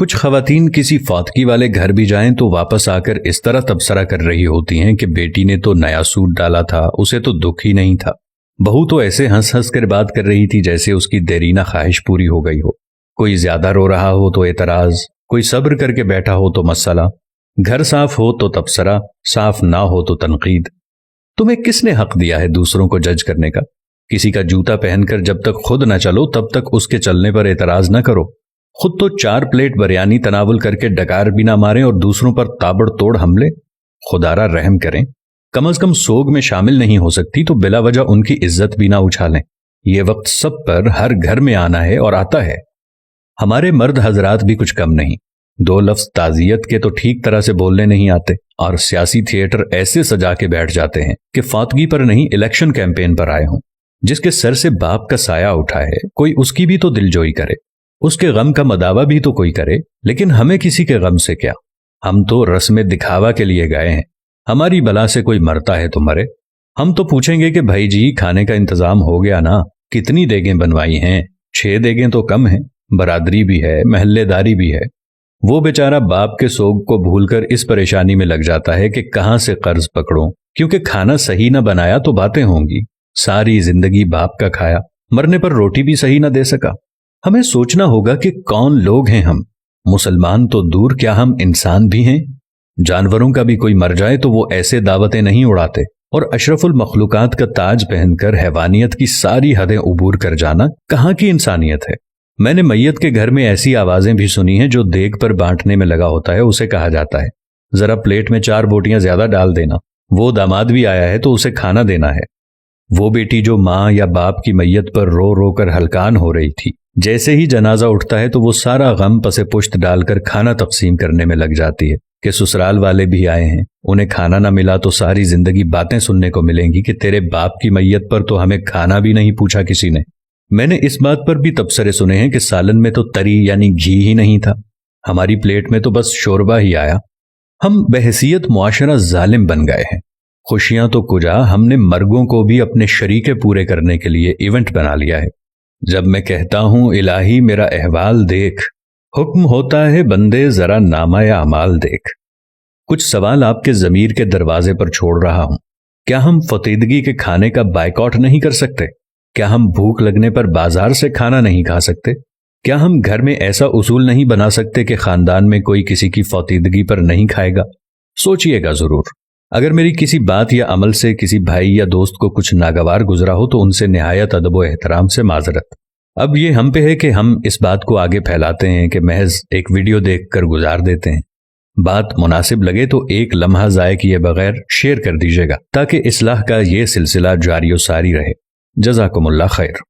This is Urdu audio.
کچھ خواتین کسی فوتگی والے گھر بھی جائیں تو واپس آ کر اس طرح تبصرہ کر رہی ہوتی ہیں کہ بیٹی نے تو نیا سوٹ ڈالا تھا، اسے تو دکھ ہی نہیں تھا۔ بہو تو ایسے ہنس ہنس کر بات کر رہی تھی جیسے اس کی دیرینہ خواہش پوری ہو گئی ہو۔ کوئی زیادہ رو رہا ہو تو اعتراض، کوئی صبر کر کے بیٹھا ہو تو مسئلہ، گھر صاف ہو تو تبصرہ، صاف نہ ہو تو تنقید۔ تمہیں کس نے حق دیا ہے دوسروں کو جج کرنے کا؟ کسی کا جوتا پہن کر جب تک خود نہ چلو تب تک اس کے چلنے پر اعتراض نہ کرو۔ خود تو 4 پلیٹ بریانی تناول کر کے ڈکار بھی نہ ماریں اور دوسروں پر تابڑ توڑ حملے۔ خدارا رحم کریں، کم از کم سوگ میں شامل نہیں ہو سکتی تو بلا وجہ ان کی عزت بھی نہ اچھالیں۔ یہ وقت سب پر ہر گھر میں آنا ہے اور آتا ہے۔ ہمارے مرد حضرات بھی کچھ کم نہیں، 2 لفظ تعزیت کے تو ٹھیک طرح سے بولنے نہیں آتے، اور سیاسی تھیٹر ایسے سجا کے بیٹھ جاتے ہیں کہ فوتگی پر نہیں الیکشن کیمپین پر آئے ہوں۔ جس کے سر سے باپ کا سایہ اٹھا ہے کوئی اس کی بھی تو دلجوئی کرے، اس کے غم کا مداوع بھی تو کوئی کرے، لیکن ہمیں کسی کے غم سے کیا؟ ہم تو رسم دکھاوا کے لیے گئے ہیں۔ ہماری بلا سے کوئی مرتا ہے تو مرے، ہم تو پوچھیں گے کہ بھائی جی کھانے کا انتظام ہو گیا نا؟ کتنی دیگیں بنوائی ہیں؟ 6 دیگیں تو کم ہیں، برادری بھی ہے، محلے داری بھی ہے۔ وہ بیچارہ باپ کے سوگ کو بھول کر اس پریشانی میں لگ جاتا ہے کہ کہاں سے قرض پکڑوں، کیونکہ کھانا صحیح نہ بنایا تو باتیں ہوں گی۔ ساری زندگی باپ کا کھایا، مرنے پر روٹی بھی صحیح نہ دے سکا۔ ہمیں سوچنا ہوگا کہ کون لوگ ہیں ہم۔ مسلمان تو دور، کیا ہم انسان بھی ہیں؟ جانوروں کا بھی کوئی مر جائے تو وہ ایسے دعوتیں نہیں اڑاتے، اور اشرف المخلوقات کا تاج پہن کر حیوانیت کی ساری حدیں عبور کر جانا کہاں کی انسانیت ہے؟ میں نے میت کے گھر میں ایسی آوازیں بھی سنی ہیں، جو دیگ پر بانٹنے میں لگا ہوتا ہے اسے کہا جاتا ہے ذرا پلیٹ میں 4 بوٹیاں زیادہ ڈال دینا، وہ داماد بھی آیا ہے تو اسے کھانا دینا ہے۔ وہ بیٹی جو ماں یا باپ کی میت پر رو رو کر ہلکان ہو رہی تھی، جیسے ہی جنازہ اٹھتا ہے تو وہ سارا غم پسے پشت ڈال کر کھانا تقسیم کرنے میں لگ جاتی ہے کہ سسرال والے بھی آئے ہیں، انہیں کھانا نہ ملا تو ساری زندگی باتیں سننے کو ملیں گی کہ تیرے باپ کی میت پر تو ہمیں کھانا بھی نہیں پوچھا کسی نے۔ میں نے اس بات پر بھی تبصرے سنے ہیں کہ سالن میں تو تری یعنی گھی ہی نہیں تھا، ہماری پلیٹ میں تو بس شوربہ ہی آیا۔ ہم بحیثیت معاشرہ ظالم بن گئے ہیں۔ خوشیاں تو کجا، ہم نے مرگوں کو بھی اپنے شریکے پورے کرنے کے لیے ایونٹ بنا لیا ہے۔ جب میں کہتا ہوں الہی میرا احوال دیکھ، حکم ہوتا ہے بندے ذرا نامہ اعمال دیکھ۔ کچھ سوال آپ کے ضمیر کے دروازے پر چھوڑ رہا ہوں۔ کیا ہم فطیدگی کے کھانے کا بائیکاٹ نہیں کر سکتے؟ کیا ہم بھوک لگنے پر بازار سے کھانا نہیں کھا سکتے؟ کیا ہم گھر میں ایسا اصول نہیں بنا سکتے کہ خاندان میں کوئی کسی کی فطیدگی پر نہیں کھائے گا؟ سوچئے گا ضرور۔ اگر میری کسی بات یا عمل سے کسی بھائی یا دوست کو کچھ ناگوار گزرا ہو تو ان سے نہایت ادب و احترام سے معذرت۔ اب یہ ہم پہ ہے کہ ہم اس بات کو آگے پھیلاتے ہیں کہ محض ایک ویڈیو دیکھ کر گزار دیتے ہیں۔ بات مناسب لگے تو ایک لمحہ ضائع کیے بغیر شیئر کر دیجیے گا تاکہ اصلاح کا یہ سلسلہ جاری و ساری رہے۔ جزاکم اللہ خیر۔